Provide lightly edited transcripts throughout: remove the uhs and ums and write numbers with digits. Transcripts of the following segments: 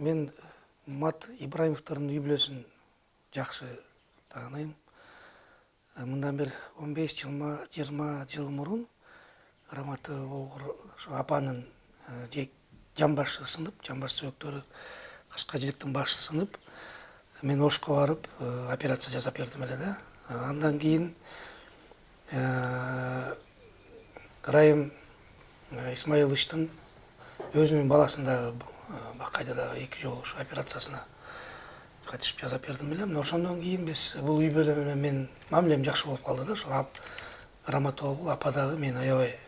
Мен Мат Ибраимовтардың үй бүлөсүн жакшы тааныйм. Мындан бир 15-20 жыл мурун Раматы болгор апанын жамбашы сынып, жамбаш сөөктөрү кышка жиликтин башы сынып, мен Ошко барып операция жасап бердим эле да. Андан кийин Райым Исмаиловичтин өзүнүн баласын дагы бакайда дагы 2 жолу ушу операциясына катышып жасап бердим эле. Ошондон кийин биз бул үй бүлө менен мен мамилем жакшы болуп калды да. Ошол Рамат болгул апа дагы мени аябай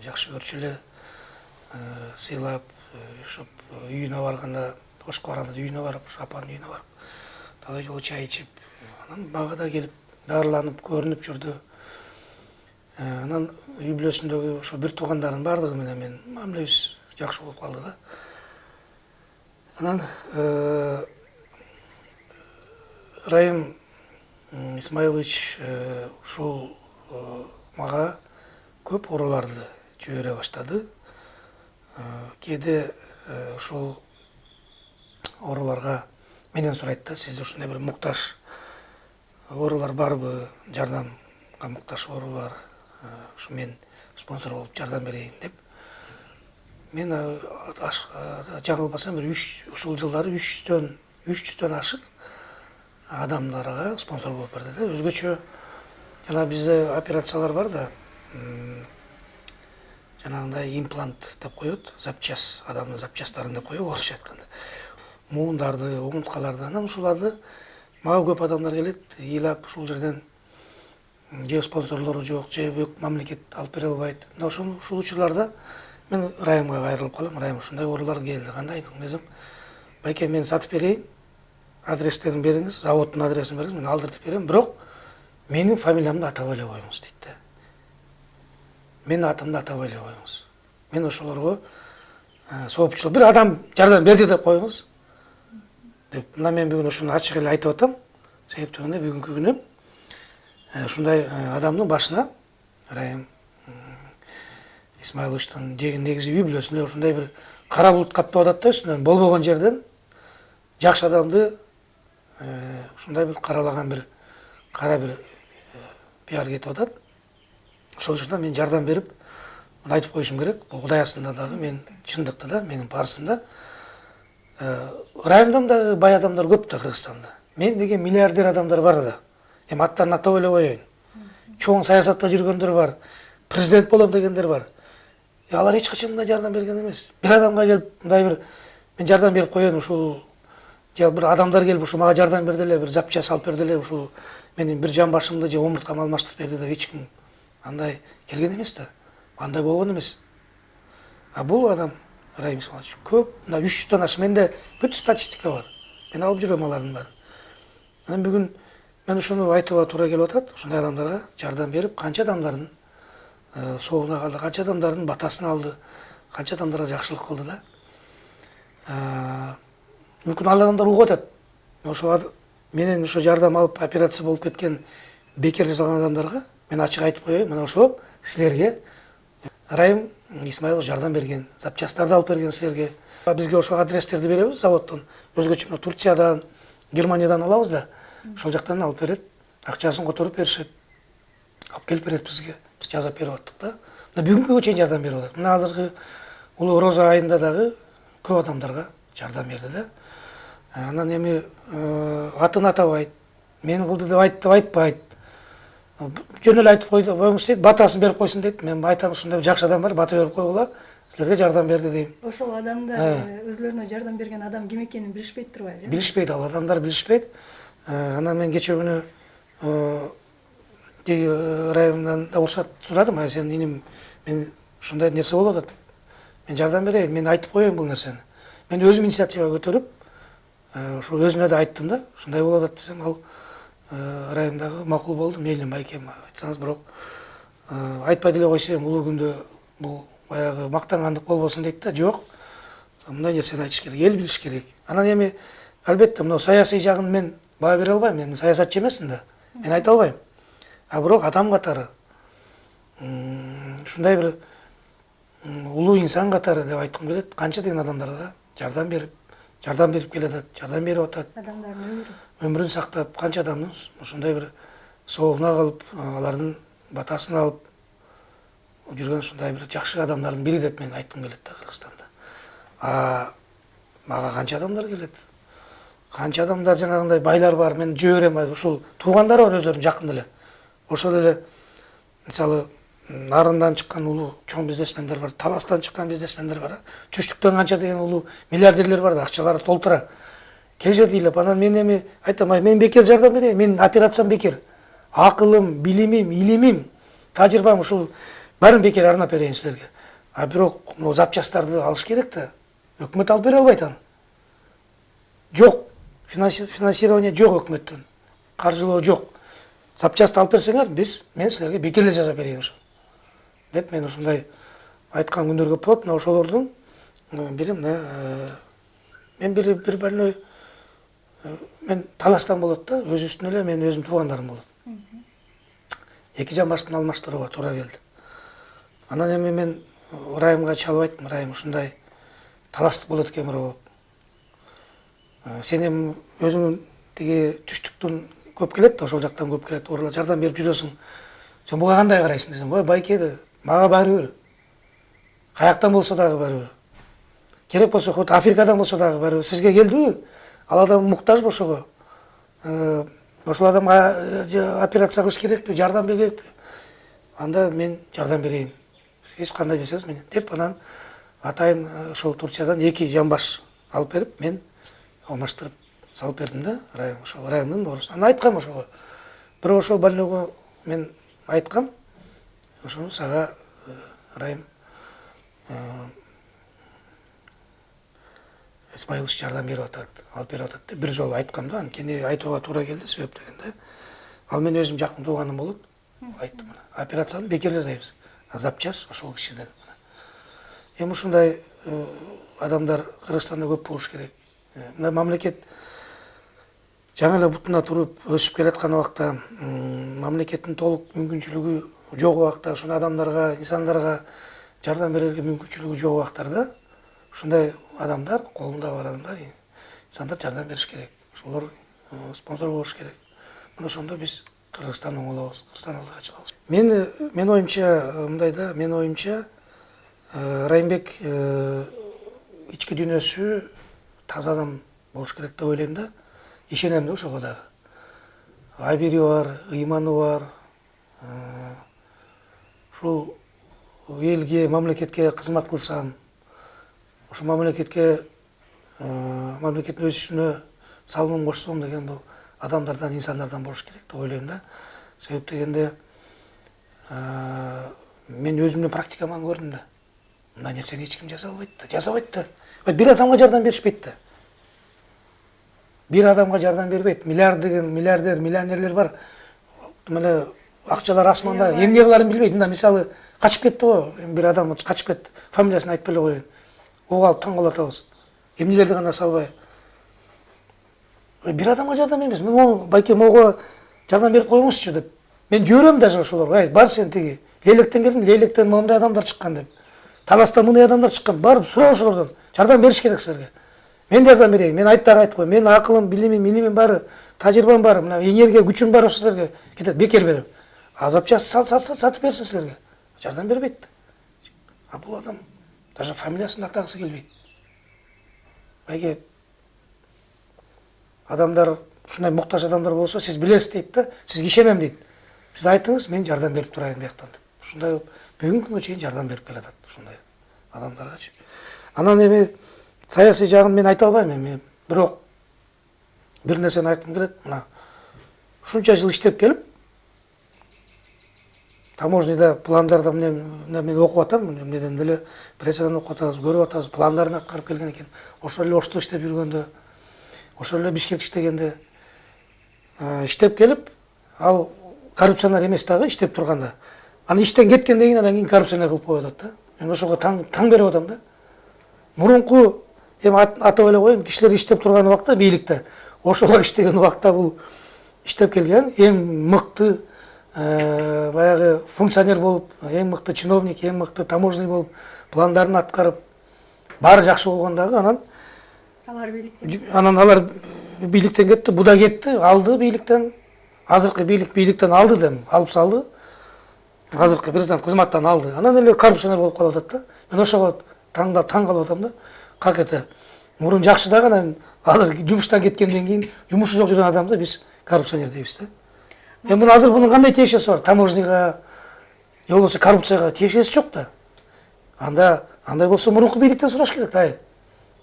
жакшы көрчү эле, сыйлап, ошоп үйүнө барганда, Ошко барганда үйүнө барып, ошо апанын үйүнө барып, талай жолу чай ичип, анан мага да келип дарыланып, көрүнүп жүрдү. Анан үй бүлөсүндөгү ошо бир туугандардын баардыгы менен мен мамилебиз жакшы болуп калды да. Анан Райым Исмаилович ушул мага көп ооруларды жибере баштады. Кээде ушул ооруларга менен сурайт да, сизде ушундай бир муктаж оорулар барбы, жардамга муктаж оорулар, ушу мен спонсор болуп жардам берейин деп. Мен жаңылбасам бир ушул жылдары 300дөн ашык адамдарга спонсор болуп берди да. Өзгөчө жана бизде операциялар бар да, жанагындай имплант деп коет, запчас, адамдын запчастарын деп коет орусча айтканда. Муундарды, омурткаларды, анан ушуларды мага көп адамдар келет, ыйлап ушул жерден же спонсорлору жок, же мамлекет алып бере албайт. Мына ушул учурларда мен Райымга кайрылып калам. Райым, ушундай оорулар келди, кандай десем, байке, мен сатып берейин, адрестерин бериңиз, заводдун адресин бериңиз, мен алдыртып берем, бирок менин фамилиямды атабай эле коюңуз дейт да. Менин атымды атабай эле коюңуз. Мен ошолорго соопчулук, бир адам жардам берди деп коюңуз деп. Мына мен бүгүн ушуну ачык эле айтып атам. Себептен бүгүнкү күнү ушундай адамдын башына, Райым Исмаиловичтин негизи үй бүлөсүндө ушундай бир кара булут каптап атат да, үстүнөн болбогон жерден жакшы адамды ушундай бир каралаган бир кара бир пиар кетип атат. Ошол учурда мен жардам берип, муну айтып коюшум керек. Бул Кудай астында дагы мен чындыкты да, менин парсымда. Райымдан дагы бай адамдар көп да Кыргызстанда. Мен деген миллиардер адамдар бар да. Эми аттарын атап эле коеюн. Чоң саясатта жүргөндөр бар, президент болом дегендер бар. Алар эч качан мындай жардам берген эмес. Бир адамга келип мындай бир мен жардам берип коеюн, ушул же бир адамдар келип ушу мага жардам берди эле, бир запчас алып берди эле, ушул менин бир жан башымды же омурткамды алмаштырып берди деп эч ким андай келген эмес да. Андай болгон эмес. Бул адам Райым Исмаилович көп, мына 300дөн ашык, менде бүт статистика бар. Мен алып жүрөм алардын баарын. Анан бүгүн мен ушуну айтууга туура келип атат. Ушундай адамдарга жардам берип, канча адамдардын соогуна калды, канча адамдардын батасын алды, канча адамдарга жакшылык кылды да. Мүмкүн ал адамдар угуп атат. Ошо менен ошо жардам алып операция болуп кеткен бекер жасалган адамдарга мен ачык айтып коеюн, мына ошо силерге Райым Исмаилович жардам берген, запчастарды алып берген силерге. Бизге ошо адрестерди беребиз заводдон. Өзгөчө Турциядан, Германиядан алабыз да. Ошол жактан алып берет, акчасын которуп беришет. Алып келип берет бизге. Биз жазап берип аттык да. Мына бүгүнкүгө чейин жардам берип атат. Мына азыркы улуу Роза айында дагы көп адамдарга жардам берди да. Анан эми атын атабайт, мен кылды деп айтпайт. Жөн эле айтып коюңуз дейт, батасын берип койсун дейт. Мен айтам, ушундай жакшы адам бар, бата берип койгула, силерге жардам берди дейм. Ошол адамдар өзлөрүнө жардам берген адам ким экенин билишпейт турбайбы? Билишпейт, ал адамдар билишпейт. Анан мен кече күнү Райымдан да уруксат сурадым. Сен иним, мен ушундай нерсе болуп атат. Мен жардам берейин, мен айтып коеюн бул нерсени. Мен өзүм инициатива көтөрүп, ошо өзүнө да айттым да, ушундай болуп атат десем, ал Райым дагы макул болду. Мейли байкем айтсаңыз, бирок айтпай деле койсом, улуу күндө бул баягы мактангандык болбосун дейт да. Жок, мындай нерсени айтыш керек, эл билиш керек. Анан эми албетте мына саясий жагын мен баа бере албайм. Мен саясатчы эмесмин да. Мен айта албайм. Бирок адам катары, ушундай бир улуу инсан катары деп айткым келет. Канча деген адамдарга жардам берип, жардам берип келатат, жардам берип атат. Адамдардын Өмүрүн сактап, канча адамдын ушундай бир соогуна калып, алардын батасын алып жүргөн ушундай бир жакшы адамдардын бири деп мен айткым келет да Кыргызстанда. Мага канча адамдар келет. Канча адамдар жанагындай байлар бар, мен жөө берем, ушул туугандары бар өздөрүнүн жакын эле. Ошол эле мисалы Нарындан чыккан улуу чоң бизнесмендер бар, Таластан чыккан бизнесмендер бар. Түштүктөн канча деген улуу миллиардерлер бар да, акчалары толтура. Келишет ыйлап, анан мен эми айтам, мен бекер жардам берейин, менин операциям бекер. Акылым, билимим, илимим, тажрыйбам ушул баарын бекер арнап берейин силерге. Бирок запчасттарды алыш керек да. Өкмөт алып бере албайт аны. Жок. Финансирование жок өкмөттөн. Каржылоо жок. Запчаст алып берсеңер, мен силерге бекер эле жасап берейин ошо. Деп мен ушундай айткан күндөр көп болот. Мына ошолордун бирим мен бир больной мен Таластан болот да, өзүбүздүн эле мен өзүм туугандарым болот. Эки жамбаштын алмаштырууга туура келди. Анан эми мен Райымга чалып айттым, Райым ушундай таластык болот экен бирок. Сен эми өзүң тиги түштүктөн көп келет да, ошол жактан көп келет, оорулар жардам берип жүрөсүң. Сен буга кандай карайсың десем, ой байке, мага баары бир. Каяктан болсо дагы баары бир. Керек болсо хоть Африкадан болсо дагы баары бир. Сизге келдиби? Ал адам муктажбы ошого? Ошол адамга операция кылыш керекпи, жардам берекпи? Анда мен жардам берейин. Сиз кандай десеңиз мен деп анан атайын ошол Турциядан 2 жамбаш алып берип, мен алмаштырып салып бердим да, Райым, ошол Райымдын оорусу. Анан айткам ошого. Бирок ошол больнойго мен айткам, ошону сага Райым Исмаилович жардам берип атат, алып берип атат деп бир жолу айткам да, анткени айтууга туура келди, себеп дегенде ал мен өзүм жакын тууганым болот. Айттым, операцияны бекер жасайбыз. Запчас ошол кишиден. Эми ушундай адамдар Кыргызстанда көп болуш керек. Мына мамлекет жаңы эле бутуна туруп өсүп келаткан убакта, мамлекеттин толук мүмкүнчүлүгү жок убакта, ушундай адамдарга, инсандарга жардам берерге мүмкүнчүлүгү жок убактарда ушундай адамдар, колунда бар адамдар, инсандар жардам бериш керек. Ошолор спонсор болуш керек. Мына ошондо биз Кыргызстанды оңолобуз, Кыргызстан алдыга чыгабыз. Мен оюмча мындай да, мен оюмча Райымбек ички дүйнөсү таза адам болуш керек деп ойлойм да. Ишенем да ошого дагы. Айбири бар, ыйманы бар. Ушул элге, мамлекетке кызмат кылсам, ошол мамлекеттин өсүшүнө салымын кошсом деген бул адамдардан, инсандардан болуш керек деп ойлойм да. Себеп дегенде мен өзүмдүн практикаман көрдүм да. Мындай нерсени эч ким жасабайт да. Бир адамга жардам беришпейт да. Бир адамга жардам бербейт. Миллиардер, миллионерлер бар. Мына акчалар асманда, эмне кыларын билбейт. Мында мисалы качып кетти го, бир адам качып кетти. Фамилиясын айтып эле коеюн. Ого алып таң калып атабыз. Эмнелерди гана салбай. Бир адамга жардам эмес. Мен байке могу жардам берип коюңузчу деп. Мен жөрөм даже ошолорго. Бар сен тиги Лейлектен келдим, Лейлектен моундай адамдар чыккан деп. Таластан мындай адамдар чыккан. Барып суроо ошолордон. Жардам бериш керек силерге. Мен жардам берейин. Мен айтып коем. Мен акылым, билимим баары, тажрыйбам бар, мына энергия, күчүм бар ошо силерге. Кетет бекер берем. Запчаст сатып берсин силерге. Жардам бербейт. Бул адам даже фамилиясын атагысы келбейт. Байке адамдар ушундай муктаж адамдар болсо, сиз билесиз дейт да, сизге ишенем дейт. Сиз айтыңыз, мен жардам берип турайын бияктан деп. Ушундай бүгүнкү күнгө чейин жардам берип келатат ушундай адамдарга. Анан эми саясий жагын мен айта албайм эми, бирок бир нерсени айткым келет. Мына ушунча жыл иштеп келип, таможняда пландарды мен окуп атам, эмнеден деле прессадан окуп атабыз, көрүп атабыз, пландарын аткарып келген экен. Ошол эле Ошто иштеп жүргөндө, ошол эле Бишкек иштегенде иштеп келип, ал коррупционер эмес дагы иштеп турганда. Аны иштен кеткенден кийин анан кийин коррупционер кылып коюп атат да. Мен ошого таң берип атам да. Мурунку эми атап эле коеюн, кишилер иштеп турган убакта бийликте, ошолор иштеген убакта бул иштеп келген эң мыкты баягы функционер болуп, эң мыкты чиновник, эң мыкты таможный болуп, пландарын аткарып, баары жакшы болгондагы анан Алар бийлик. Анан алар бийликтен кетти, буда кетти, алды бийликтен. Азыркы бийликтен алды дем, алып салды. Азыркы президент кызматтан алды. Анан эле коррупционер болуп калып атат да. Мен ошого таң калып атам да. Как это? Мурун жакшы дагы анан азыр жумуштан кеткенден кийин жумушу жок жүргөн адамды биз коррупционер дейбиз да. Эми азыр бунун кандай тиешеси бар? Таможняга, же болбосо коррупцияга тиешеси жок да. Андай болсо мурунку бийликтен сураш керек. Ай,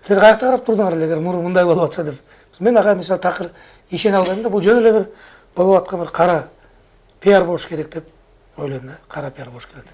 силер каякта карап турдуңар эле, эгер мурун мындай болуп атса деп. Мен ага мисалы такыр ишене албайм да. Бул жөн эле бир болуп аткан бир кара пиар болуш керек деп ойлойм да. Кара пиар болуш керек.